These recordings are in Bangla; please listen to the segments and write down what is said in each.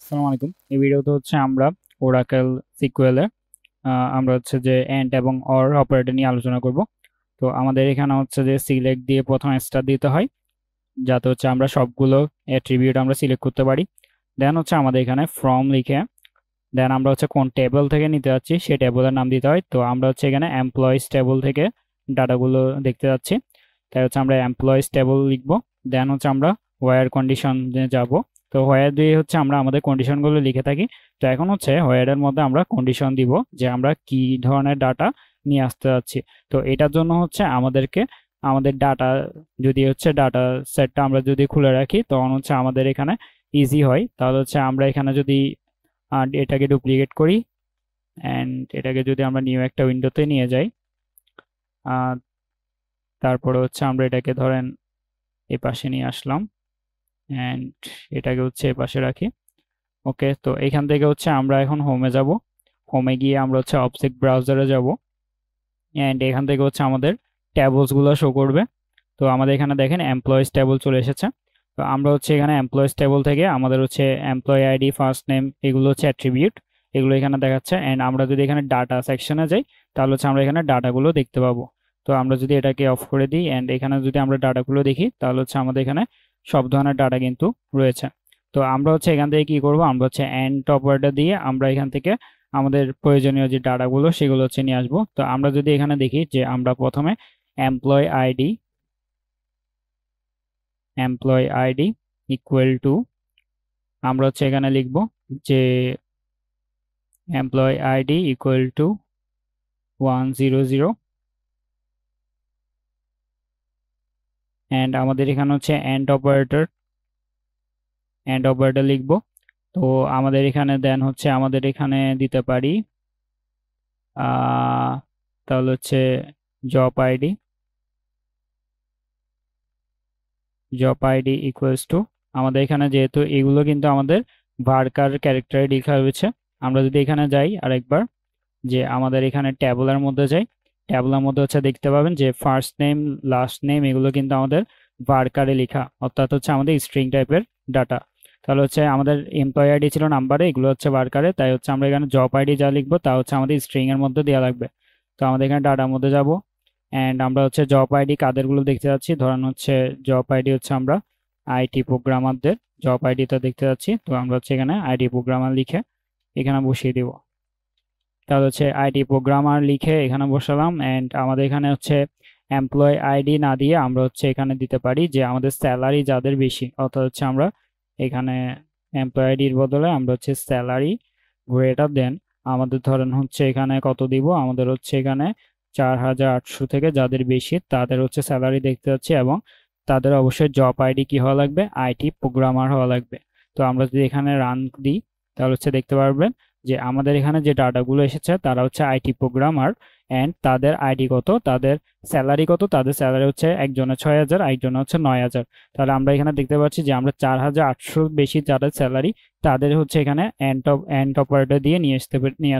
আসসালামু আলাইকুম। এই ভিডিওতে হচ্ছে আমরা ওরাকেল সিকুয়েলে আমরা হচ্ছে যে এন্ড এবং অর অপারেটর নিয়ে আলোচনা করব। তো আমাদের এখানে হচ্ছে যে সিলেক্ট দিয়ে প্রথম স্টার দিতে হয়, যাতে হচ্ছে আমরা সবগুলো অ্যাট্রিবিউট আমরা সিলেক্ট করতে পারি। দেন হচ্ছে আমাদের এখানে ফ্রম লিখে দেন আমরা হচ্ছে কোন টেবিল থেকে নিতে যাচ্ছি সেই টেবিলের নাম দিতে হয়। তো আমরা হচ্ছে এখানে এমপ্লয়িজ টেবিল থেকে ডাটাগুলো দেখতে যাচ্ছি, তাই হচ্ছে আমরা এমপ্লয়িজ টেবিল লিখবো। দেন হচ্ছে আমরা ওয়্যার কন্ডিশন যাব। তো হোয়ার দিয়ে হচ্ছে আমরা আমাদের কন্ডিশনগুলো লিখে থাকি। তো এখন হচ্ছে হোয়ারের মধ্যে আমরা কন্ডিশন দিব যে আমরা কি ধরনের ডাটা নিয়ে আসতে যাচ্ছি। তো এটার জন্য হচ্ছে আমাদেরকে আমাদের ডাটা যদি হচ্ছে ডাটা সেটটা আমরা যদি খুলে রাখি তখন হচ্ছে আমাদের এখানে ইজি হয়। তাহলে হচ্ছে আমরা এখানে যদি এটাকে ডুপ্লিকেট করি অ্যান্ড এটাকে যদি আমরা নিউ একটা উইন্ডোতে নিয়ে যাই, আহ, তারপরে হচ্ছে আমরা এটাকে ধরেন এ পাশে নিয়ে আসলাম অ্যান্ড এটাকে হচ্ছে এ পাশে রাখি। ওকে, তো এখান থেকে হচ্ছে আমরা এখন হোমে যাব। হোমে গিয়ে আমরা হচ্ছে অবজেক্ট ব্রাউজারে যাব অ্যান্ড এখান থেকে হচ্ছে আমাদের ট্যাবলসগুলো শো করবে। তো আমাদের এখানে দেখেন এমপ্লয়িজ টেবল চলে এসেছে। তো আমরা হচ্ছে এখানে এমপ্লয়িজ টেবল থেকে আমাদের হচ্ছে এমপ্লয়ি আইডি, ফার্স্ট নেম, এগুলো হচ্ছে অ্যাট্রিবিউট, এগুলো এখানে দেখাচ্ছে। অ্যান্ড আমরা যদি এখানে ডাটা সেকশনে যাই তাহলে হচ্ছে আমরা এখানে ডাটাগুলো দেখতে পাবো। তো আমরা যদি এটাকে অফ করে দিই অ্যান্ড এখানে যদি আমরা ডাটাগুলো দেখি তাহলে হচ্ছে আমাদের এখানে সব ধরনের ডাটা কিন্তু রয়েছে। তো আমরা হচ্ছে এখান থেকে কি করব, আমরা হচ্ছে এন্ড অপারেটর দিয়ে আমরা এখান থেকে আমাদের প্রয়োজনীয় যে ডাটাগুলো সেগুলো হচ্ছে নিয়ে আসবো। তো আমরা যদি এখানে দেখি যে আমরা প্রথমে employee ID employee ID equal to আমরা হচ্ছে এখানে লিখব যে employee ID equal to 100 and আমাদের এখানে হচ্ছে এন্ড অপারেটর লিখব। তো আমাদের এখানে দেন হচ্ছে আমাদের এখানে দিতে পারি আহ তাহলে হচ্ছে job ID job ID equals to আমাদের এখানে যেহেতু এগুলো কিন্তু আমাদের ভার্কার ক্যারেক্টারে লেখা হয়েছে। আমরা যদি এখানে যাই আরেকবার, যে আমাদের এখানে ট্যাবুলার মধ্যে যাই, ট্যাবুলার মধ্যে হচ্ছে দেখতে পাবেন যে ফার্স্ট নেম, লাস্ট নেম, এগুলো কিন্তু আমাদের ভার্কারে লেখা, অর্থাৎ হচ্ছে আমাদের স্ট্রিং টাইপের ডাটা। তাহলে হচ্ছে আমাদের এমপ্লয় আইডি ছিল নাম্বারে, এগুলো হচ্ছে ভার্কারে, তাই হচ্ছে আমরা এখানে জব আইডি যা লিখবো তা হচ্ছে আমাদের স্ট্রিং এর মধ্যে দেওয়া লাগবে। তো আমাদের এখানে ডাটার মধ্যে যাব অ্যান্ড আমরা হচ্ছে জব আইডি কাদেরগুলো দেখতে যাচ্ছি, ধরেন হচ্ছে জব আইডি হচ্ছে আমরা আইটি প্রোগ্রামারদের জব আইডিটা দেখতে যাচ্ছি। তো আমরা হচ্ছে এখানে আইটি প্রোগ্রামার লিখে এখানে বসিয়ে দিব। তাহলে হচ্ছে আইটি প্রোগ্রামার লিখে এখানে বসালাম অ্যান্ড আমাদের এখানে হচ্ছে এমপ্লয় আইডি না দিয়ে আমরা হচ্ছে এখানে দিতে পারি যে আমাদের স্যালারি যাদের বেশি, অর্থাৎ হচ্ছে আমরা এখানে এমপ্লয় আইডির বদলে আমরা হচ্ছে স্যালারি গ্রেটার দেন আমাদের ধরেন হচ্ছে এখানে কত দিব, আমাদের হচ্ছে এখানে 4800 থেকে যাদের বেশি তাদের হচ্ছে স্যালারি দেখতে হচ্ছে এবং তাদের অবশ্যই জব আইডি কি হওয়া লাগবে, আইটি প্রোগ্রামার হওয়া লাগবে। তো আমরা যদি এখানে রান দিই তাহলে হচ্ছে দেখতে পারবেন যে আমাদের এখানে যে ডাটাগুলো এসেছে তারা হচ্ছে আইটি প্রোগ্রামার অ্যান্ড তাদের আইডি কত, তাদের স্যালারি কত, তাদের স্যালারি হচ্ছে একজনের 6000, একজনের হচ্ছে 9000। তাহলে আমরা এখানে দেখতে পাচ্ছি যে আমরা 4800 বেশি যাদের স্যালারি তাদের হচ্ছে এখানে এন্ড অপারেটর দিয়ে নিয়ে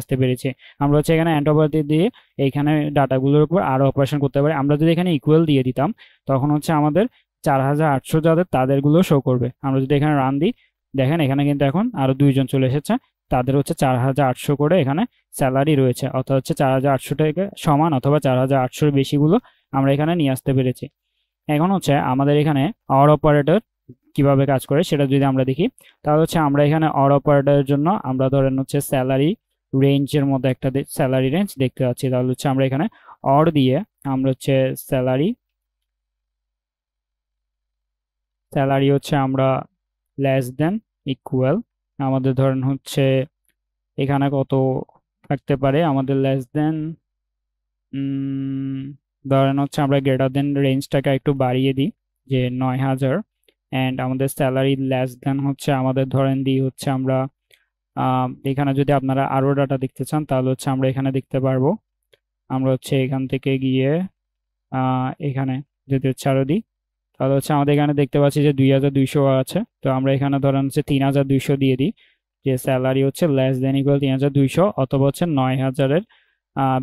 আসতে পেরেছি। আমরা হচ্ছে এখানে এন্ড অপারেটর দিয়ে এইখানে ডাটাগুলোর উপর আরো অপারেশন করতে পারি। আমরা যদি এখানে ইকুয়াল দিয়ে দিতাম তখন হচ্ছে আমাদের 4800 যাদের তাদেরগুলো শো করবে। আমরা যদি এখানে রান দিই দেখেন এখানে কিন্তু এখন আরো দুইজন চলে এসেছে, তাদের হচ্ছে 4800 করে এখানে স্যালারি রয়েছে, অর্থাৎ হচ্ছে 4800 টাকা সমান অথবা 4800 বেশিগুলো আমরা এখানে নিয়ে আসতে পেরেছি। এখন হচ্ছে আমাদের এখানে অর অপারেটর কিভাবে কাজ করে সেটা যদি আমরা দেখি তাহলে হচ্ছে আমরা এখানে অর অপারেটরের জন্য আমরা ধরেন হচ্ছে স্যালারি রেঞ্জের মধ্যে একটা স্যালারি রেঞ্জ দেখতে পাচ্ছি। তাহলে হচ্ছে আমরা এখানে অর দিয়ে আমরা হচ্ছে স্যালারি স্যালারি হচ্ছে আমরা লেস দেন ইকুয়াল আমাদের ধরেন হচ্ছে এখানে কত থাকতে পারে, আমাদের লেস দেন ধরেন হচ্ছে আমরা গ্রেটার দেন রেঞ্জটাকে একটু বাড়িয়ে দিই যে 9000 অ্যান্ড আমাদের স্যালারি লেস দেন হচ্ছে আমাদের ধরেন দিই হচ্ছে আমরা এখানে যদি আপনারা আরো ডাটা দেখতে চান তাহলে হচ্ছে আমরা এখানে দেখতে পারবো। আমরা হচ্ছে এখান থেকে গিয়ে এখানে যদি হচ্ছে আরো দিই তাহলে হচ্ছে আমাদের এখানে দেখতে পাচ্ছি যে 2200 আছে। তো আমরা এখানে ধরেন হচ্ছে 3200 দিয়ে দিই যে স্যালারি হচ্ছে লেস দেন ইকুয়াল 3200 অথবা হচ্ছে 9000-এর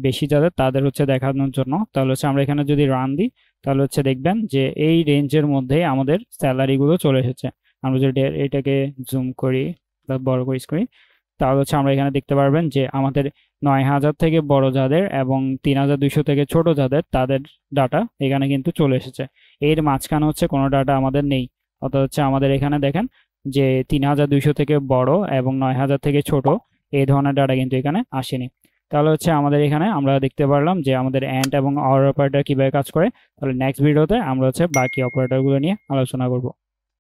বেশি যাদের তাদের হচ্ছে দেখানোর জন্য। তাহলে হচ্ছে আমরা এখানে যদি রান দিই তাহলে হচ্ছে দেখবেন যে এই রেঞ্জের মধ্যেই আমাদের স্যালারিগুলো চলে এসেছে। আমরা যদি এটাকে জুম করি বড় করে করি, তাহলে হচ্ছে আমরা এখানে দেখতে পারবেন যে আমাদের 9000 থেকে বড় যাদের এবং 3200 থেকে ছোট যাদের তাদের ডাটা এখানে কিন্তু চলে এসেছে। এর মাঝখানে হচ্ছে কোনো ডাটা আমাদের নেই, অর্থাৎ হচ্ছে আমাদের এখানে দেখেন যে 3200 থেকে বড় এবং 9000 থেকে ছোট এই ধরনের ডাটা কিন্তু এখানে আসেনি। তাহলে হচ্ছে আমাদের এখানে আমরা দেখতে পারলাম যে আমাদের এন্ড এবং অর অপারেটর কিভাবে কাজ করে। তাহলে নেক্সট ভিডিওতে আমরা হচ্ছে বাকি অপারেটরগুলো নিয়ে আলোচনা করব।